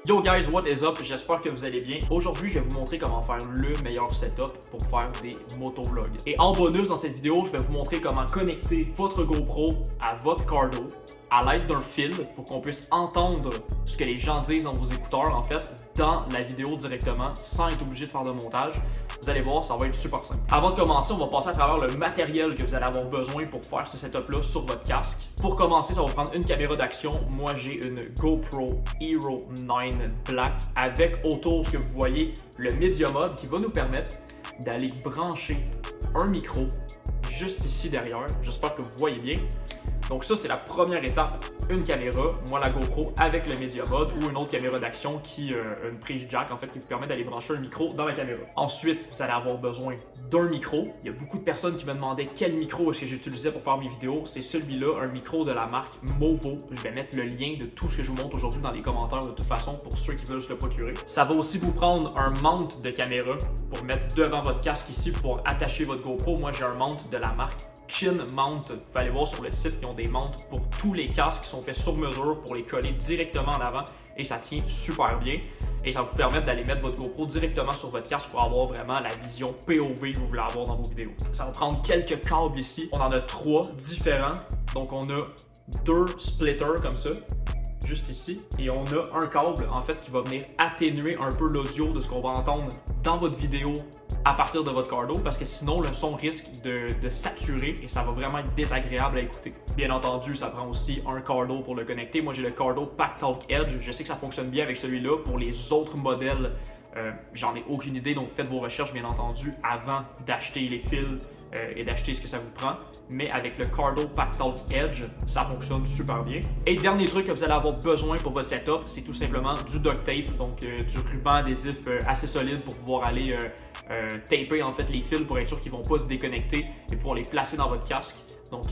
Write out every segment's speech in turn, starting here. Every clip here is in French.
Yo guys, what is up? J'espère que vous allez bien. Aujourd'hui, je vais vous montrer comment faire le meilleur setup pour faire des motovlogs. Et en bonus, dans cette vidéo, je vais vous montrer comment connecter votre GoPro à votre cardo à l'aide d'un fil pour qu'on puisse entendre ce que les gens disent dans vos écouteurs, en fait, dans la vidéo directement, sans être obligé de faire de montage. Vous allez voir, ça va être super simple. Avant de commencer, on va passer à travers le matériel que vous allez avoir besoin pour faire ce setup-là sur votre casque. Pour commencer, ça va vous prendre une caméra d'action. Moi, j'ai une GoPro Hero 9 Black avec autour, ce que vous voyez, le Media Mode qui va nous permettre d'aller brancher un micro juste ici derrière. J'espère que vous voyez bien. Donc ça, c'est la première étape, une caméra, moi la GoPro avec le Media Mode ou une autre caméra d'action qui une prise jack en fait qui vous permet d'aller brancher un micro dans la caméra. Ensuite, vous allez avoir besoin d'un micro. Il y a beaucoup de personnes qui me demandaient quel micro est-ce que j'utilisais pour faire mes vidéos. C'est celui-là, un micro de la marque Movo. Je vais mettre le lien de tout ce que je vous montre aujourd'hui dans les commentaires de toute façon pour ceux qui veulent se le procurer. Ça va aussi vous prendre un mount de caméra pour mettre devant votre casque ici pour pouvoir attacher votre GoPro. Moi, j'ai un mount de la marque Chin Mount. Vous pouvez aller voir sur le site, ils ont des mounts pour tous les casques qui sont faits sur mesure pour les coller directement en avant et ça tient super bien. Et ça va vous permettre d'aller mettre votre GoPro directement sur votre casque pour avoir vraiment la vision POV que vous voulez avoir dans vos vidéos. Ça va prendre quelques câbles ici. On en a 3 différents. Donc on a 2 splitters comme ça, juste ici. Et on a un câble en fait qui va venir atténuer un peu l'audio de ce qu'on va entendre dans votre vidéo à partir de votre cardo parce que sinon le son risque de saturer et ça va vraiment être désagréable à écouter. Bien entendu, ça prend aussi un cardo pour le connecter. Moi j'ai le cardo PackTalk Edge, je sais que ça fonctionne bien avec celui-là. Pour les autres modèles, j'en ai aucune idée, donc faites vos recherches bien entendu avant d'acheter les fils et d'acheter ce que ça vous prend. Mais avec le Cardo PackTalk Edge, ça fonctionne super bien. Et le dernier truc que vous allez avoir besoin pour votre setup, c'est tout simplement du duct tape, donc du ruban adhésif assez solide pour pouvoir aller taper en fait les fils pour être sûr qu'ils ne vont pas se déconnecter et pouvoir les placer dans votre casque. Donc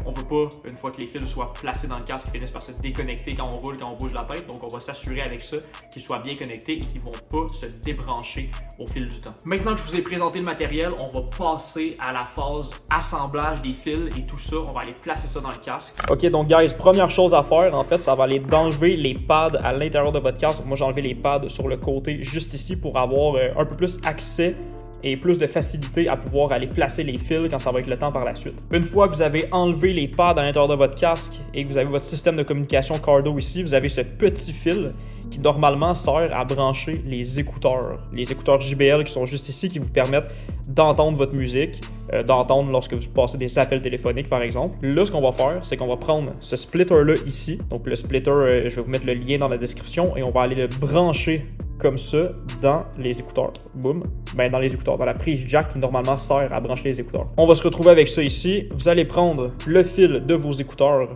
on ne veut pas, une fois que les fils soient placés dans le casque, qu'ils finissent par se déconnecter quand on roule, quand on bouge la tête. Donc on va s'assurer avec ça qu'ils soient bien connectés et qu'ils ne vont pas se débrancher au fil du temps. Maintenant que je vous ai présenté le matériel, on va passer à la phase assemblage des fils et tout ça. On va aller placer ça dans le casque. Ok, donc guys, première chose à faire, en fait, ça va aller d'enlever les pads à l'intérieur de votre casque. Donc moi j'ai enlevé les pads sur le côté juste ici pour avoir un peu plus accès et plus de facilité à pouvoir aller placer les fils quand ça va être le temps par la suite. Une fois que vous avez enlevé les pads à l'intérieur de votre casque et que vous avez votre système de communication Cardo ici, vous avez ce petit fil qui normalement sert à brancher les écouteurs. Les écouteurs JBL qui sont juste ici qui vous permettent d'entendre votre musique, d'entendre lorsque vous passez des appels téléphoniques par exemple. Là, ce qu'on va faire, c'est qu'on va prendre ce splitter-là ici. Donc le splitter, je vais vous mettre le lien dans la description et on va aller le brancher comme ça dans les écouteurs. Boum. Ben dans les écouteurs, dans la prise jack qui normalement sert à brancher les écouteurs. On va se retrouver avec ça ici. Vous allez prendre le fil de vos écouteurs,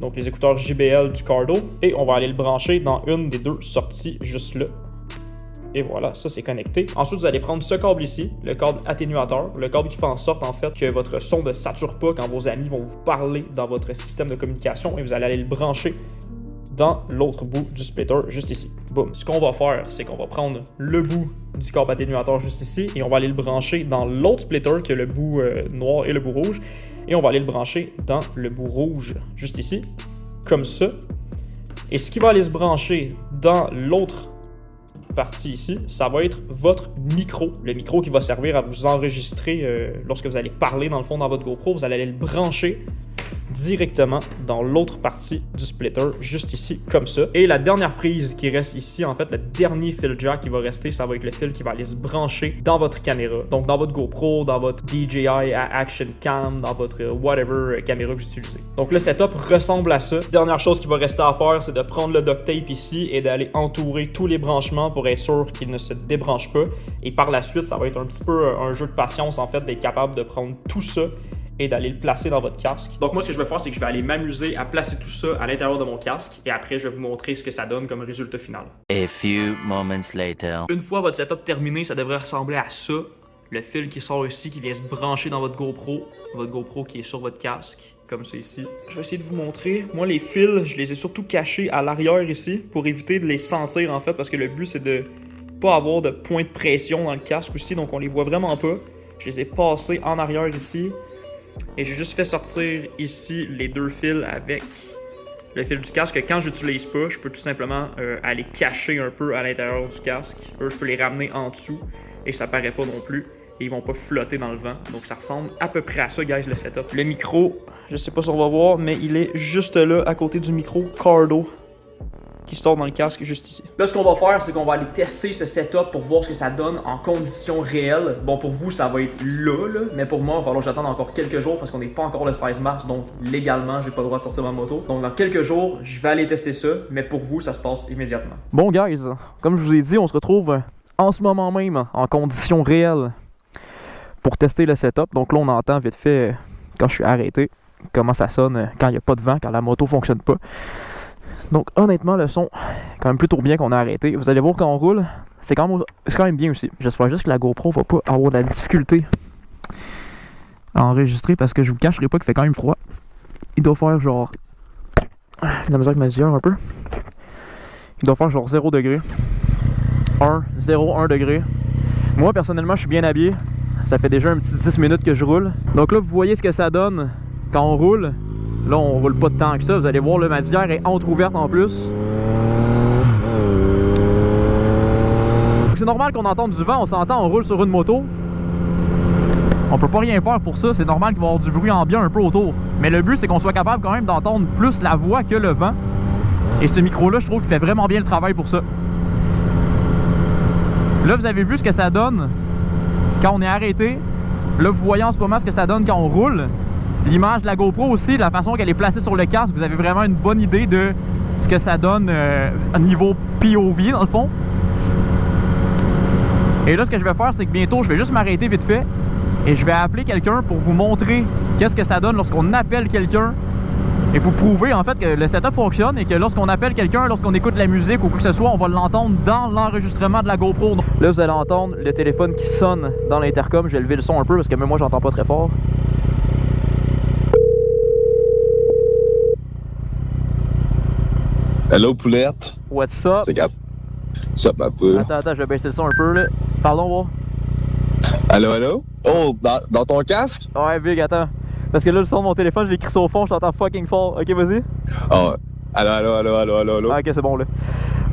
donc les écouteurs JBL du Cardo, et on va aller le brancher dans une des 2 sorties juste là. Et voilà, ça c'est connecté. Ensuite, vous allez prendre ce câble ici, le câble atténuateur, le câble qui fait en sorte en fait que votre son ne sature pas quand vos amis vont vous parler dans votre système de communication et vous allez aller le brancher dans l'autre bout du splitter, juste ici. Boum. Ce qu'on va faire, c'est qu'on va prendre le bout du câble atténuateur juste ici et on va aller le brancher dans l'autre splitter qui a le bout noir et le bout rouge. Et on va aller le brancher dans le bout rouge, juste ici, comme ça. Et ce qui va aller se brancher dans l'autre partie ici, ça va être votre micro. Le micro qui va servir à vous enregistrer lorsque vous allez parler dans le fond dans votre GoPro. Vous allez aller le brancher directement dans l'autre partie du splitter, juste ici, comme ça. Et la dernière prise qui reste ici, en fait, le dernier fil jack qui va rester, ça va être le fil qui va aller se brancher dans votre caméra. Donc dans votre GoPro, dans votre DJI Action Cam, dans votre whatever caméra que vous utilisez. Donc le setup ressemble à ça. Dernière chose qui va rester à faire, c'est de prendre le duct tape ici et d'aller entourer tous les branchements pour être sûr qu'ils ne se débranchent pas. Et par la suite, ça va être un petit peu un jeu de patience, en fait, d'être capable de prendre tout ça et d'aller le placer dans votre casque. Donc moi, ce que je vais faire, c'est que je vais aller m'amuser à placer tout ça à l'intérieur de mon casque et après, je vais vous montrer ce que ça donne comme résultat final. A few moments later. Une fois votre setup terminé, ça devrait ressembler à ça. Le fil qui sort ici, qui vient se brancher dans votre GoPro qui est sur votre casque, comme ça ici. Je vais essayer de vous montrer. Moi, les fils, je les ai surtout cachés à l'arrière ici pour éviter de les sentir en fait, parce que le but, c'est de pas avoir de point de pression dans le casque aussi, donc on les voit vraiment pas. Je les ai passés en arrière ici. Et j'ai juste fait sortir ici les deux fils avec le fil du casque. Quand j'utilise pas, je peux tout simplement aller cacher un peu à l'intérieur du casque. Eux, je peux les ramener en dessous et ça paraît pas non plus. Et ils vont pas flotter dans le vent. Donc ça ressemble à peu près à ça, guys, le setup. Le micro, je sais pas si on va voir, mais il est juste là, à côté du micro Cardo, qui sort dans le casque juste ici. Là, ce qu'on va faire, c'est qu'on va aller tester ce setup pour voir ce que ça donne en conditions réelles. Bon, pour vous, ça va être là, mais pour moi, il va falloir que j'attende encore quelques jours parce qu'on n'est pas encore le 16 mars, donc légalement, j'ai pas le droit de sortir ma moto. Donc dans quelques jours, je vais aller tester ça, mais pour vous, ça se passe immédiatement. Bon, guys, comme je vous ai dit, on se retrouve en ce moment même en conditions réelles pour tester le setup. Donc là, on entend vite fait, quand je suis arrêté, comment ça sonne quand il n'y a pas de vent, quand la moto fonctionne pas. Donc honnêtement, le son, quand même plutôt bien qu'on a arrêté. Vous allez voir quand on roule, c'est quand même bien aussi. J'espère juste que la GoPro va pas avoir de la difficulté à enregistrer parce que je vous cacherai pas qu'il fait quand même froid. Il doit faire genre... la misère avec ma visière un peu. Il doit faire genre 0 degré. 1 degré. Moi personnellement, je suis bien habillé. Ça fait déjà un petit 10 minutes que je roule. Donc là, vous voyez ce que ça donne quand on roule. Là, on roule pas de temps que ça. Vous allez voir, là, ma visière est entrouverte en plus. C'est normal qu'on entende du vent. On s'entend, on roule sur une moto. On peut pas rien faire pour ça. C'est normal qu'il va y avoir du bruit ambiant un peu autour. Mais le but, c'est qu'on soit capable quand même d'entendre plus la voix que le vent. Et ce micro-là, je trouve qu'il fait vraiment bien le travail pour ça. Là, vous avez vu ce que ça donne quand on est arrêté. Là, vous voyez en ce moment ce que ça donne quand on roule. L'image de la GoPro aussi, la façon qu'elle est placée sur le casque, vous avez vraiment une bonne idée de ce que ça donne au niveau POV dans le fond. Et là, ce que je vais faire, c'est que bientôt, je vais juste m'arrêter vite fait et je vais appeler quelqu'un pour vous montrer qu'est-ce que ça donne lorsqu'on appelle quelqu'un et vous prouver en fait que le setup fonctionne et que lorsqu'on appelle quelqu'un, lorsqu'on écoute de la musique ou quoi que ce soit, on va l'entendre dans l'enregistrement de la GoPro. Là, vous allez entendre le téléphone qui sonne dans l'intercom. Je vais lever le son un peu parce que même moi, j'entends pas très fort. Hello, poulette. What's up? C'est Gap. What's up, ma poule? Attends, je vais baisser le son un peu, là. Pardon, voir. Allô, allô? Oh, dans ton casque? Ouais, Big, attends. Parce que là, le son de mon téléphone, je l'ai écrit au fond, je t'entends fucking fort. Ok, vas-y. Oh, allô. Ah, ok, c'est bon, là.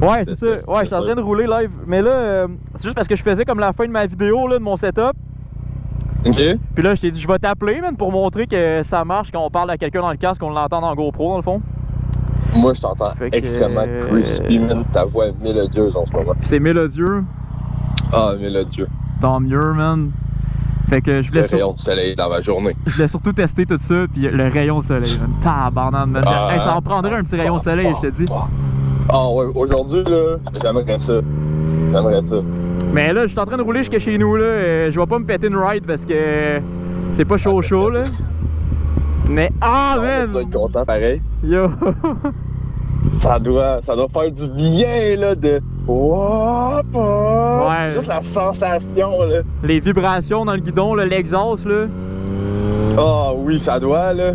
Ouais, c'est ça. Ouais, je suis en train de rouler live. Mais là, c'est juste parce que je faisais comme la fin de ma vidéo, là, de mon setup. Ok. Puis là, je t'ai dit, je vais t'appeler, man, pour montrer que ça marche quand on parle à quelqu'un dans le casque, qu'on l'entend dans GoPro, dans le fond. Moi, je t'entends extrêmement crispy, man. Ta voix est mélodieuse en ce moment. C'est mélodieux. Ah, mélodieux. Tant mieux, man. Fait que je voulais... Le rayon de soleil dans ma journée. Je voulais surtout tester tout ça, puis le rayon de soleil, man. Tabarnak, man. Hey, ça en prendrait un petit rayon de soleil, je te dis. Ah ouais, aujourd'hui, là, j'aimerais ça. Mais là, je suis en train de rouler jusqu'à chez nous, là. Je vais pas me péter une ride parce que c'est pas chaud, là. Mais man! Tu vas être content pareil. Yo! Ça doit faire du bien, là, de... Ouais. Juste la sensation, là. Les vibrations dans le guidon, là, l'exhaust, là. Ah oui, ça doit, là.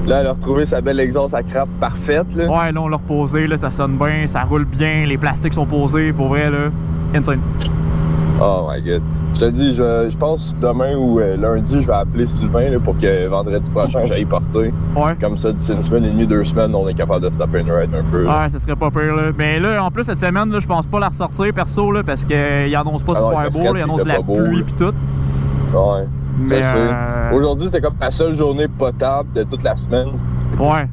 Là, elle a retrouvé sa belle exhaust à crape parfaite, là. Ouais, là, on l'a reposé, là, ça sonne bien, ça roule bien, les plastiques sont posés, pour vrai, là. Insane. Oh my god. Je te dis, je pense demain ou lundi, je vais appeler Sylvain là, pour que vendredi prochain, j'aille porter. Ouais. Comme ça, d'ici une semaine et demie, 2 semaines, on est capable de stopper une ride un peu. Là. Ouais, ça serait pas pire, là. Mais là, en plus, cette semaine, là, je pense pas la ressortir perso, là, parce qu'il annonce pas super beau, là, il annonce de la pluie pis tout. Ouais. Mais aujourd'hui, c'était comme la seule journée potable de toute la semaine. Ouais,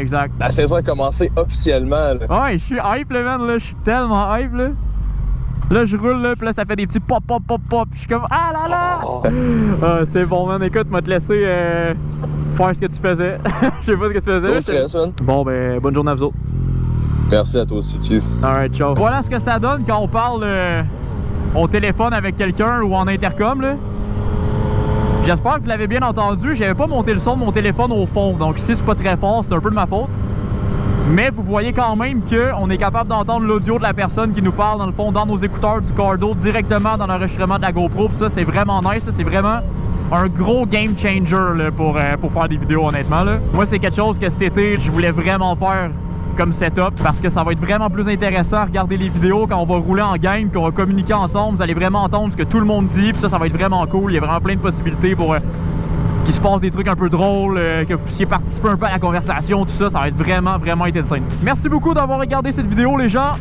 exact. La saison a commencé officiellement, là. Ouais, je suis hype, là, man, là. Je suis tellement hype, là. Là, je roule, là, pis là, ça fait des petits pop. Je suis comme, ah là là! Ah, c'est bon, man. Écoute, m'a te laissé faire ce que tu faisais. Je sais pas ce que tu faisais. Bon stress, man. Bon, ben, bonne journée à vous autres. Merci à toi aussi, Chief. Alright, ciao. Voilà ce que ça donne quand on parle au téléphone avec quelqu'un ou en intercom, là. J'espère que vous l'avez bien entendu. J'avais pas monté le son de mon téléphone au fond, donc si c'est pas très fort, c'est un peu de ma faute. Mais vous voyez quand même qu'on est capable d'entendre l'audio de la personne qui nous parle dans le fond, dans nos écouteurs du Cardo, directement dans l'enregistrement de la GoPro. Puis ça, c'est vraiment nice. C'est vraiment un gros game changer là, pour faire des vidéos, honnêtement. Là. Moi, c'est quelque chose que cet été, je voulais vraiment faire comme setup parce que ça va être vraiment plus intéressant à regarder les vidéos quand on va rouler en gang, qu'on va communiquer ensemble. Vous allez vraiment entendre ce que tout le monde dit, puis ça va être vraiment cool. Il y a vraiment plein de possibilités pour qu'il se passe des trucs un peu drôles, que vous puissiez participer un peu à la conversation, tout ça. Ça va être vraiment insane. Merci beaucoup d'avoir regardé cette vidéo, les gens.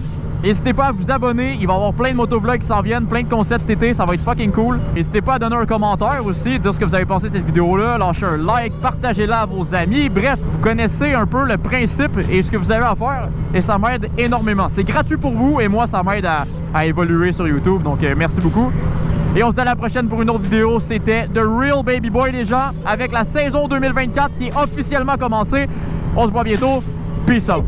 N'hésitez pas à vous abonner, il va y avoir plein de motovlogs qui s'en viennent, plein de concepts cet été, ça va être fucking cool. N'hésitez pas à donner un commentaire aussi, dire ce que vous avez pensé de cette vidéo-là, lâchez un like, partagez-la à vos amis. Bref, vous connaissez un peu le principe et ce que vous avez à faire et ça m'aide énormément. C'est gratuit pour vous et moi ça m'aide à évoluer sur YouTube, donc merci beaucoup. Et on se dit à la prochaine pour une autre vidéo. C'était The Real Baby Boy, les gens, avec la saison 2024 qui est officiellement commencée. On se voit bientôt. Peace out.